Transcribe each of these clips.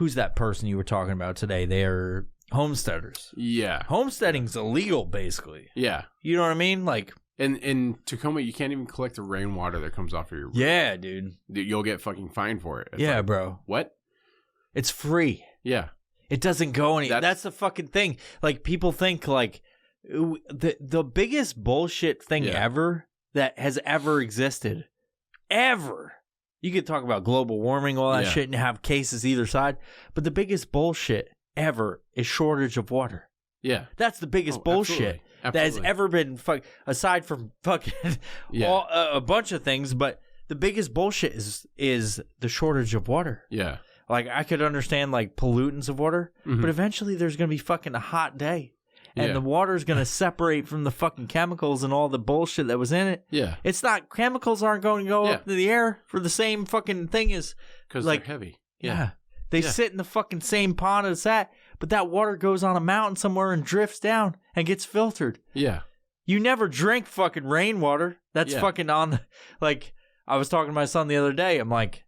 who's that person you were talking about today? They're homesteaders. Yeah. Homesteading's illegal, basically. Yeah. You know what I mean? Like, in Tacoma, you can't even collect the rainwater that comes off of your roof. Yeah, dude. You'll get fucking fined for it. It's yeah, like, bro. What? It's free. Yeah. It doesn't go any. That's the fucking thing. Like, people think, like, the biggest bullshit thing ever that has ever existed, ever. You could talk about global warming, all that shit, and have cases either side. But the biggest bullshit ever is shortage of water. Yeah. That's the biggest bullshit that has ever been, aside from fucking a bunch of things. But the biggest bullshit is the shortage of water. Yeah. Like, I could understand, like, pollutants of water, but eventually there's going to be fucking a hot day. And the water's going to separate from the fucking chemicals and all the bullshit that was in it. Yeah. It's not, chemicals aren't going to go up into the air for the same fucking thing as. Because like, they're heavy. Yeah. They sit in the fucking same pond as that, but that water goes on a mountain somewhere and drifts down and gets filtered. Yeah. You never drink fucking rainwater. That's fucking on the, like, I was talking to my son the other day. I'm like,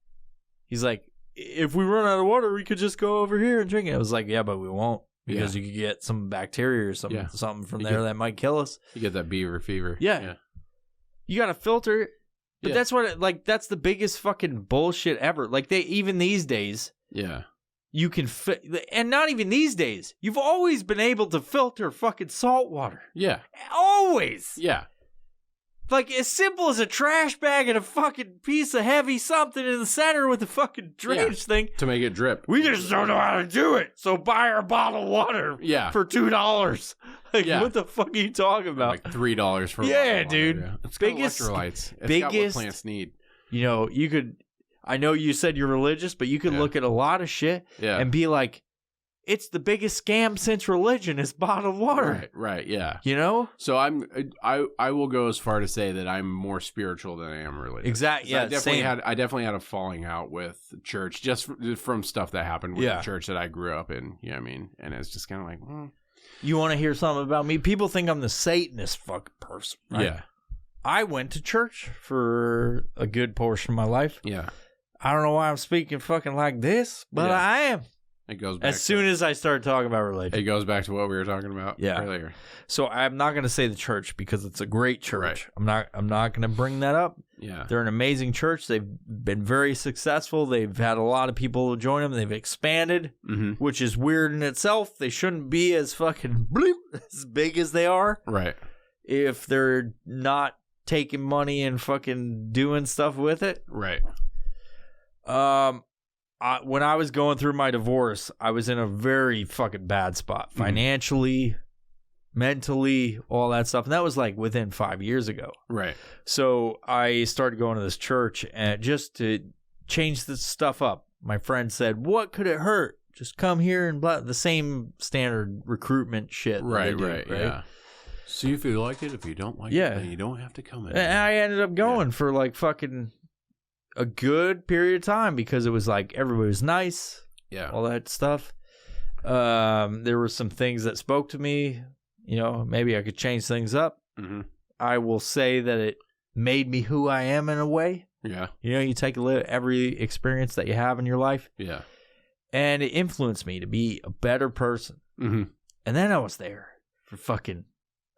he's like, if we run out of water, we could just go over here and drink it. I was like, yeah, but we won't. Because you could get some bacteria or something from there that might kill us. You get that beaver fever. Yeah. You got to filter it. But that's what, that's the biggest fucking bullshit ever. Like, even these days. Yeah. You can, and not even these days. You've always been able to filter fucking salt water. Yeah. Always. Yeah. Like, as simple as a trash bag and a fucking piece of heavy something in the center with a fucking drainage thing. To make it drip. We just don't know how to do it. So buy our bottled water for $2. Like, what the fuck are you talking about? Like $3 for dude. Water, It's biggest got electrolytes. It's biggest, got what plants need. You know, you could, I know you said you're religious, but you could look at a lot of shit and be like, it's the biggest scam since religion is bottled water. Right, yeah. You know? So I will go as far to say that I'm more spiritual than I am religious. Exactly. Yeah, I definitely had a falling out with church just from stuff that happened with the church that I grew up in. You know what I mean? And it's just kind of like, You want to hear something about me? People think I'm the Satanist fucking person. Right? Yeah. I went to church for a good portion of my life. Yeah. I don't know why I'm speaking fucking like this, but I am. It goes back as soon as I started talking about religion. It goes back to what we were talking about earlier. So I'm not going to say the church because it's a great church. Right. I'm not going to bring that up. Yeah. They're an amazing church. They've been very successful. They've had a lot of people join them. They've expanded, which is weird in itself. They shouldn't be as fucking as big as they are. Right. If they're not taking money and fucking doing stuff with it. Right. When I was going through my divorce, I was in a very fucking bad spot financially, mentally, all that stuff. And that was like within 5 years ago. Right. So I started going to this church and just to change this stuff up. My friend said, what could it hurt? Just come here and the same standard recruitment shit. Right. Yeah. See if you like it. If you don't like it, then you don't have to come in. And I ended up going for like fucking a good period of time because it was like everybody was nice, all that stuff. There were some things that spoke to me. You know, maybe I could change things up. I will say that it made me who I am in a way. Yeah, you know, you take every experience that you have in your life. Yeah, and it influenced me to be a better person. And then I was there for fucking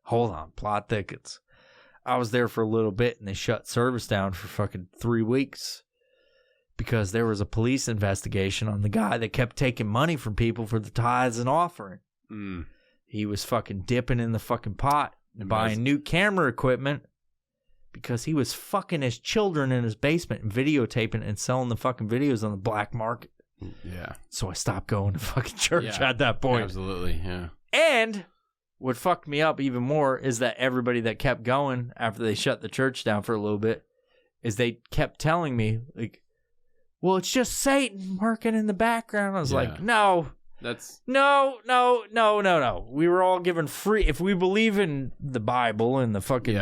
plot thickets. I was there for a little bit, and they shut service down for fucking 3 weeks because there was a police investigation on the guy that kept taking money from people for the tithes and offering. He was fucking dipping in the fucking pot and buying new camera equipment because he was fucking his children in his basement and videotaping and selling the fucking videos on the black market. Yeah. So I stopped going to fucking church at that point. Absolutely, yeah. And what fucked me up even more is that everybody that kept going after they shut the church down for a little bit is they kept telling me, like, well, it's just Satan working in the background. I was like, no. No. We were all given free. If we believe in the Bible and the fucking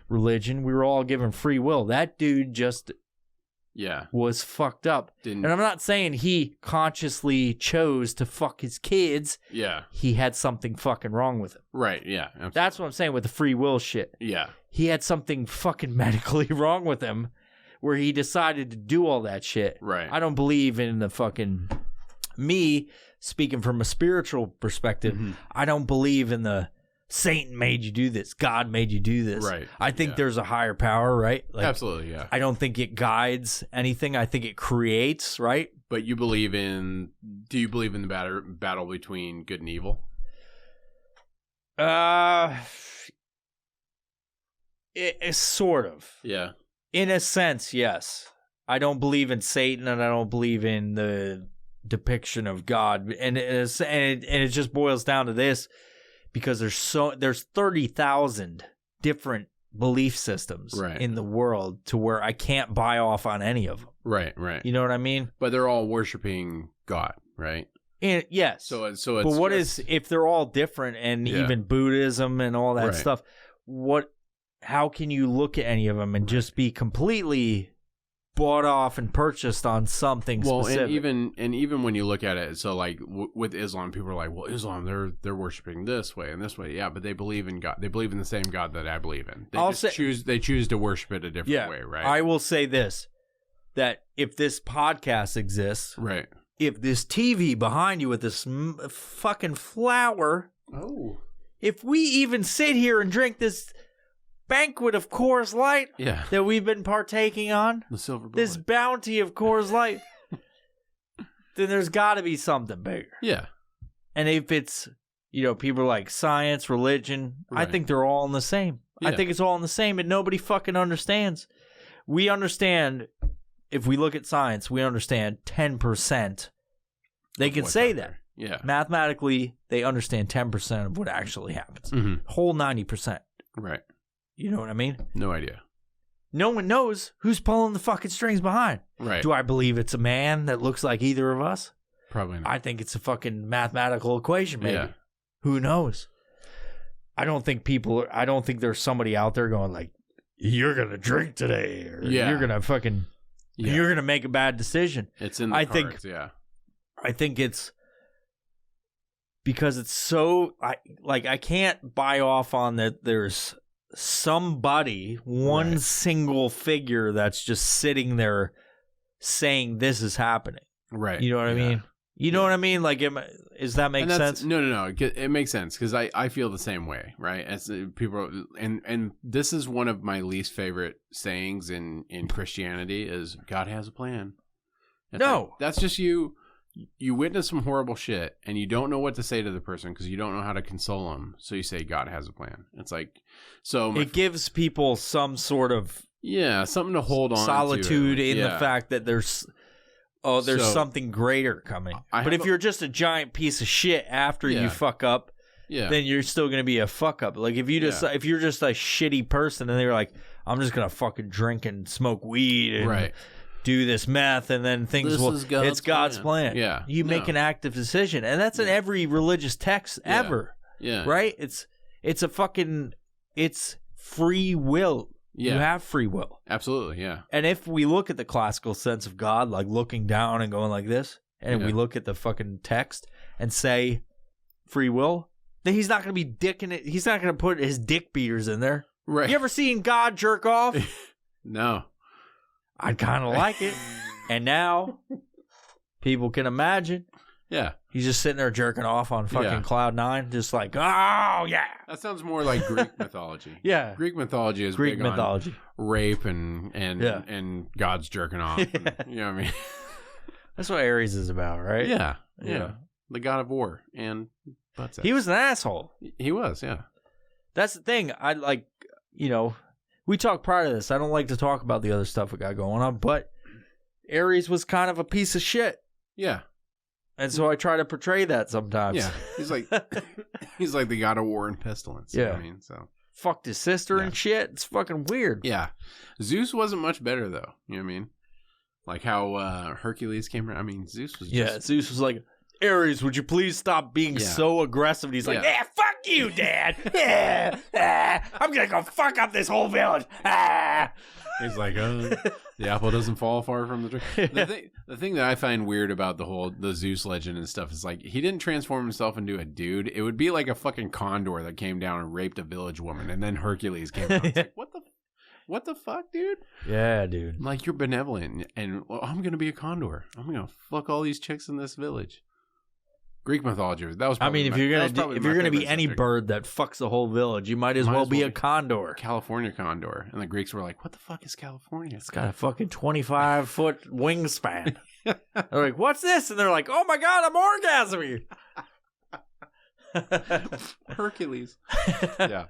religion, we were all given free will. That dude just was fucked up. And I'm not saying he consciously chose to fuck his kids. Yeah. He had something fucking wrong with him. Right, yeah. Absolutely. That's what I'm saying with the free will shit. Yeah. He had something fucking medically wrong with him where he decided to do all that shit. Right. I don't believe in the fucking me, speaking from a spiritual perspective, I don't believe in the Satan made you do this, God made you do this. Right. I think there's a higher power, right? Like, absolutely, yeah. I don't think it guides anything. I think it creates, right? But do you believe in the battle between good and evil? It's sort of. Yeah. In a sense, yes. I don't believe in Satan, and I don't believe in the depiction of God, and it just boils down to this, because there's 30,000 different belief systems in the world to where I can't buy off on any of them. Right. You know what I mean? But they're all worshiping God, right? Yes. So it's. But what is if they're all different, and even Buddhism and all that stuff? How can you look at any of them and just be completely bought off and purchased on something specific? and even when you look at it, so like with Islam, people are like, well, Islam, they're worshiping this way and this way. Yeah, but they believe in God. They believe in the same God that I believe in. They choose to worship it a different way, right? I will say this, that if this podcast exists, right, if this TV behind you with this fucking flower, if we even sit here and drink this banquet of Coors Light that we've been partaking on, the silver bullet, this bounty of Coors Light, then there's got to be something bigger. Yeah. And if it's, people like science, religion, I think they're all in the same. Yeah. I think it's all in the same, and nobody fucking understands. We understand, if we look at science, we understand 10%. They can say that. Yeah. Mathematically, they understand 10% of what actually happens. Whole 90%. Right. You know what I mean? No idea. No one knows who's pulling the fucking strings behind. Right. Do I believe it's a man that looks like either of us? Probably not. I think it's a fucking mathematical equation, maybe. Yeah. Who knows? I don't think there's somebody out there going like, you're going to drink today, or you're going to fucking, you're going to make a bad decision. It's in the cards, I think it's because it's so, I can't buy off on that there's somebody, one single figure that's just sitting there saying this is happening. Right. You know what I mean? You know what I mean? Like, does that make sense? No. It makes sense, because I feel the same way, right? As people, and this is one of my least favorite sayings in Christianity is God has a plan. That's just you. You witness some horrible shit, and you don't know what to say to the person because you don't know how to console them. So you say God has a plan. It's like, so it gives people some sort of something to hold on solitude to. In the fact that there's something greater coming. But if you're just a giant piece of shit after you fuck up, then you're still gonna be a fuck up. Like if you're just a shitty person, and they're like, I'm just gonna fucking drink and smoke weed and do this meth, and then it's God's plan. Yeah, you make an active decision, and that's in every religious text ever. Yeah, right. It's free will. Yeah. You have free will. Absolutely, yeah. And if we look at the classical sense of God, like looking down and going like this, and we look at the fucking text and say free will, then he's not going to be dicking it. He's not going to put his dick beaters in there. Right. You ever seen God jerk off? No. I'd kind of like it. And now people can imagine. Yeah. He's just sitting there jerking off on fucking Cloud 9, just like, oh, yeah. That sounds more like Greek mythology. Yeah. Greek mythology is big on rape and God's jerking off. And, you know what I mean? That's what Ares is about, right? Yeah. The god of war and butt sex. He was an asshole. He was, yeah. That's the thing. I like, we talked prior to this. I don't like to talk about the other stuff we got going on, but Ares was kind of a piece of shit. Yeah. And so I try to portray that sometimes. Yeah. He's like the god of war and pestilence. Yeah. You know what I mean? So fucked his sister and shit. It's fucking weird. Yeah. Zeus wasn't much better though. You know what I mean? Like how Hercules came around. I mean, Zeus was Zeus was like, Ares, would you please stop being so aggressive? And he's like, fuck you, Dad. I'm going to go fuck up this whole village. He's like, the apple doesn't fall far from the tree. The thing that I find weird about the Zeus legend and stuff is like, he didn't transform himself into a dude. It would be like a fucking condor that came down and raped a village woman, and then Hercules came out. It's like, what the? what the fuck, dude? Yeah, dude. I'm like, you're benevolent, and I'm gonna be a condor. I'm gonna fuck all these chicks in this village. Greek mythology. That was. I mean, if you're gonna be any bird that fucks the whole village, you might as well be a condor. California condor. And the Greeks were like, "What the fuck is California?" It's got a fucking 25-foot wingspan. They're like, "What's this?" And they're like, "Oh my god, I'm orgasming." Hercules. Yeah.